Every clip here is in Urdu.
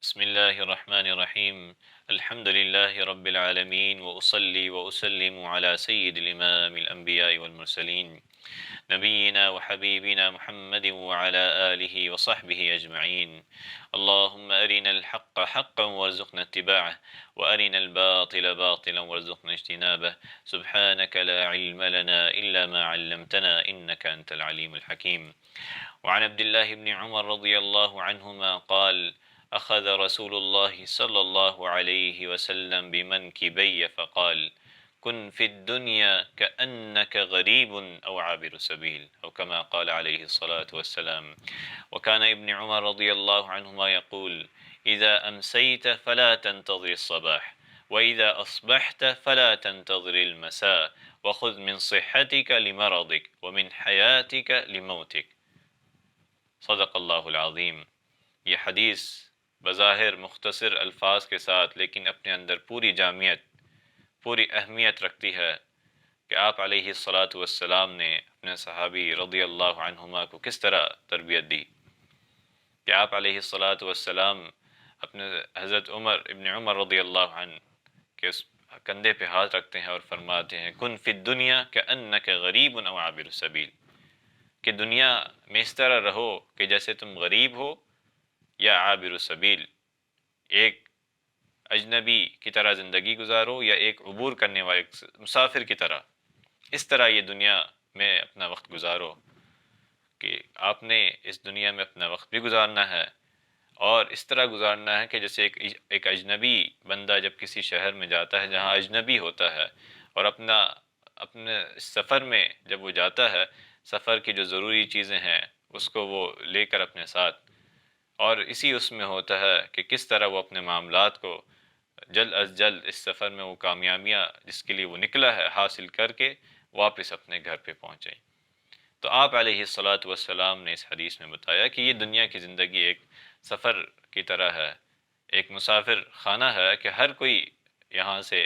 بسم الله الرحمن الرحيم. الحمد لله رب العالمين، وأصلي وأسلم على سيد الإمام الأنبياء والمرسلين نبينا وحبيبنا محمد وعلى آله وصحبه أجمعين. اللهم أرنا الحق حقا وارزقنا اتباعه، وأرنا الباطل باطلا وارزقنا اجتنابه. سبحانك لا علم لنا إلا ما علمتنا إنك أنت العليم الحكيم. وعن عبد الله بن عمر رضي الله عنهما قال: أخذ رسول الله صلى الله عليه وسلم بمنكبي فقال: كن في الدنيا كأنك غريب أو عابر سبيل، أو كما قال عليه الصلاة والسلام. وكان ابن عمر رضي الله عنهما يقول: إذا أمسيت فلا تنتظر الصباح، وإذا أصبحت فلا تنتظر المساء، وخذ من صحتك لمرضك ومن حياتك لموتك. صدق اللہ العظیم. یہ حدیث بظاہر مختصر الفاظ کے ساتھ لیکن اپنے اندر پوری جامعیت، پوری اہمیت رکھتی ہے کہ آپ علیہ الصلاۃ والسلام نے اپنے صحابی رضی اللہ عنہما کو کس طرح تربیت دی، کہ آپ علیہ الصلاۃ والسلام اپنے حضرت ابن عمر رضی اللہ عنہ کے اس کندھے پہ ہاتھ رکھتے ہیں اور فرماتے ہیں: کن فی الدنیا کأنک غریب او عابر السبیل، کہ دنیا میں اس طرح رہو کہ جیسے تم غریب ہو یا عابر السبیل، ایک اجنبی کی طرح زندگی گزارو یا ایک عبور کرنے والے مسافر کی طرح، اس طرح یہ دنیا میں اپنا وقت گزارو، کہ آپ نے اس دنیا میں اپنا وقت بھی گزارنا ہے اور اس طرح گزارنا ہے کہ جیسے ایک اجنبی بندہ جب کسی شہر میں جاتا ہے جہاں اجنبی ہوتا ہے اور اپنے سفر میں جب وہ جاتا ہے، سفر کی جو ضروری چیزیں ہیں اس کو وہ لے کر اپنے ساتھ، اور اسی اس میں ہوتا ہے کہ کس طرح وہ اپنے معاملات کو جلد از جلد اس سفر میں وہ کامیابیاں جس کے لیے وہ نکلا ہے حاصل کر کے واپس اپنے گھر پہ پہنچے۔ تو آپ علیہ الصلاۃ والسلام نے اس حدیث میں بتایا کہ یہ دنیا کی زندگی ایک سفر کی طرح ہے، ایک مسافر خانہ ہے کہ ہر کوئی یہاں سے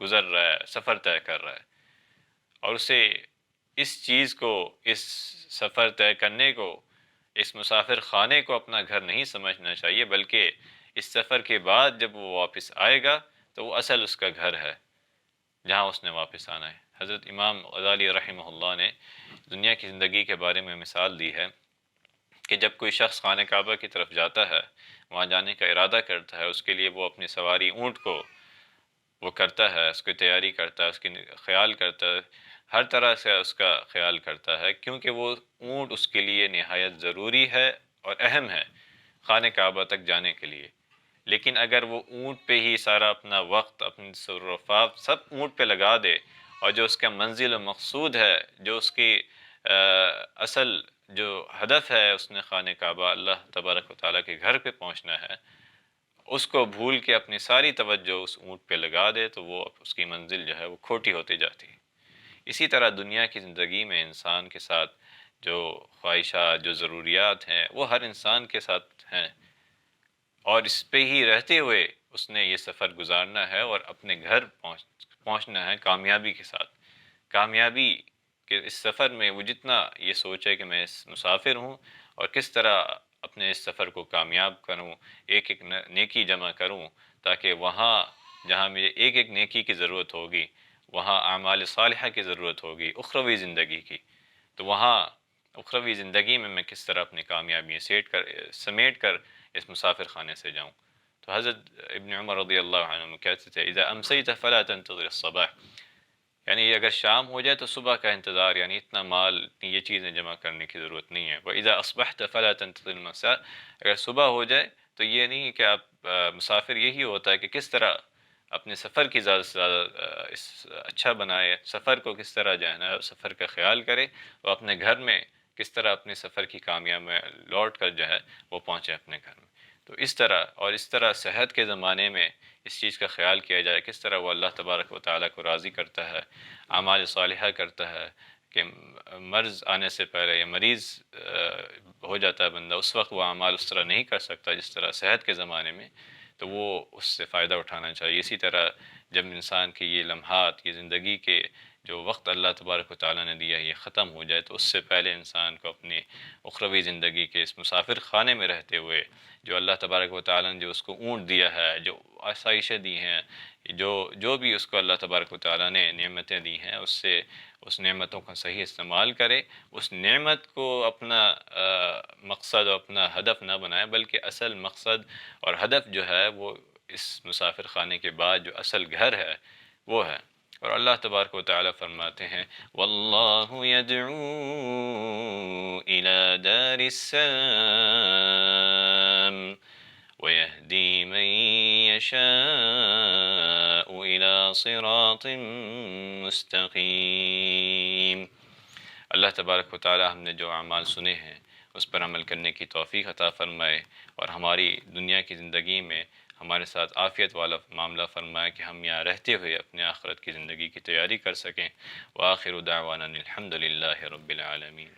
گزر رہا ہے، سفر طے کر رہا ہے، اور اسے اس چیز کو، اس سفر طے کرنے کو، اس مسافر خانے کو اپنا گھر نہیں سمجھنا چاہیے، بلکہ اس سفر کے بعد جب وہ واپس آئے گا تو وہ اصل اس کا گھر ہے جہاں اس نے واپس آنا ہے۔ حضرت امام غزالی رحمہ اللہ نے دنیا کی زندگی کے بارے میں مثال دی ہے کہ جب کوئی شخص خانہ کعبہ کی طرف جاتا ہے، وہاں جانے کا ارادہ کرتا ہے، اس کے لیے وہ اپنی سواری اونٹ کو وہ کرتا ہے، اس کی تیاری کرتا ہے، اس کی خیال کرتا ہے، ہر طرح سے اس کا خیال کرتا ہے، کیونکہ وہ اونٹ اس کے لیے نہایت ضروری ہے اور اہم ہے خانہ کعبہ تک جانے کے لیے۔ لیکن اگر وہ اونٹ پہ ہی سارا اپنا وقت، اپنی تصرفات سب اونٹ پہ لگا دے، اور جو اس کا منزل و مقصود ہے، جو اس کی اصل جو ہدف ہے، اس نے خانہ کعبہ اللہ تبارک و تعالیٰ کے گھر پہ پہنچنا ہے، اس کو بھول کے اپنی ساری توجہ اس اونٹ پہ لگا دے تو وہ اس کی منزل جو ہے وہ کھوٹی ہوتی جاتی ہے۔ اسی طرح دنیا کی زندگی میں انسان کے ساتھ جو خواہشات، جو ضروریات ہیں، وہ ہر انسان کے ساتھ ہیں، اور اس پہ ہی رہتے ہوئے اس نے یہ سفر گزارنا ہے اور اپنے گھر پہنچنا ہے کامیابی کے ساتھ۔ کامیابی کہ اس سفر میں وہ جتنا یہ سوچے کہ میں اس مسافر ہوں اور کس طرح اپنے اس سفر کو کامیاب کروں، ایک ایک نیکی جمع کروں، تاکہ وہاں جہاں مجھے ایک ایک نیکی کی ضرورت ہوگی، وہاں اعمال صالحہ کی ضرورت ہوگی اخروی زندگی کی، تو وہاں اخروی زندگی میں کس طرح اپنی کامیابی سمیٹ کر اس مسافر خانے سے جاؤں۔ تو حضرت ابن عمر رضی اللہ عنہ کہتے تھے: اذا امسیت فلا تنتظر الصباح، یعنی اگر شام ہو جائے تو صبح کا انتظار، یعنی اتنا مال، اتنی یہ چیزیں جمع کرنے کی ضرورت نہیں ہے۔ وَإِذَا أَصْبَحْتَ فَلَا تَنْتَظِرْ الْمَسَاءَ، اگر صبح ہو جائے تو یہ نہیں کہ آپ مسافر یہی ہوتا ہے کہ کس طرح اپنے سفر کی زیادہ سے زیادہ اچھا بنائے، سفر کو کس طرح جو ہے نا سفر کا خیال کرے، اور اپنے گھر میں کس طرح اپنے سفر کی کامیاب میں لوٹ کر جو ہے وہ پہنچے اپنے گھر میں۔ تو اس طرح صحت کے زمانے میں اس چیز کا خیال کیا جائے، کس طرح وہ اللہ تبارک و تعالیٰ کو راضی کرتا ہے، اعمال صالحہ کرتا ہے، کہ مرض آنے سے پہلے یا مریض ہو جاتا ہے بندہ، اس وقت وہ اعمال اس طرح نہیں کر سکتا جس طرح صحت کے زمانے میں، تو وہ اس سے فائدہ اٹھانا چاہیے۔ اسی طرح جب انسان کے یہ لمحات، یہ زندگی کے جو وقت اللہ تبارک و تعالیٰ نے دیا ہے یہ ختم ہو جائے، تو اس سے پہلے انسان کو اپنی اخروی زندگی کے اس مسافر خانے میں رہتے ہوئے جو اللہ تبارک و تعالیٰ نے جو اس کو اونٹ دیا ہے، جو آسائشیں دی ہیں، جو بھی اس کو اللہ تبارک و تعالیٰ نے نعمتیں دی ہیں، اس سے اس نعمتوں کا صحیح استعمال کرے، اس نعمت کو اپنا مقصد اور اپنا ہدف نہ بنائے، بلکہ اصل مقصد اور ہدف جو ہے وہ اس مسافر خانے کے بعد جو اصل گھر ہے وہ ہے۔ اور اللہ تبارک و تعالیٰ فرماتے ہیں واللہ یدعو الی دار السلام ویہدی من یشاء الی صراط مستقیم۔ اللہ تبارک و تعالیٰ ہم نے جو اعمال سنے ہیں اس پر عمل کرنے کی توفیق عطا فرمائے، اور ہماری دنیا کی زندگی میں ہمارے ساتھ عافیت والا معاملہ فرمائے کہ ہم یہاں رہتے ہوئے اپنے آخرت کی زندگی کی تیاری کر سکیں۔ وآخر دعوانا الحمد للہ رب العالمین۔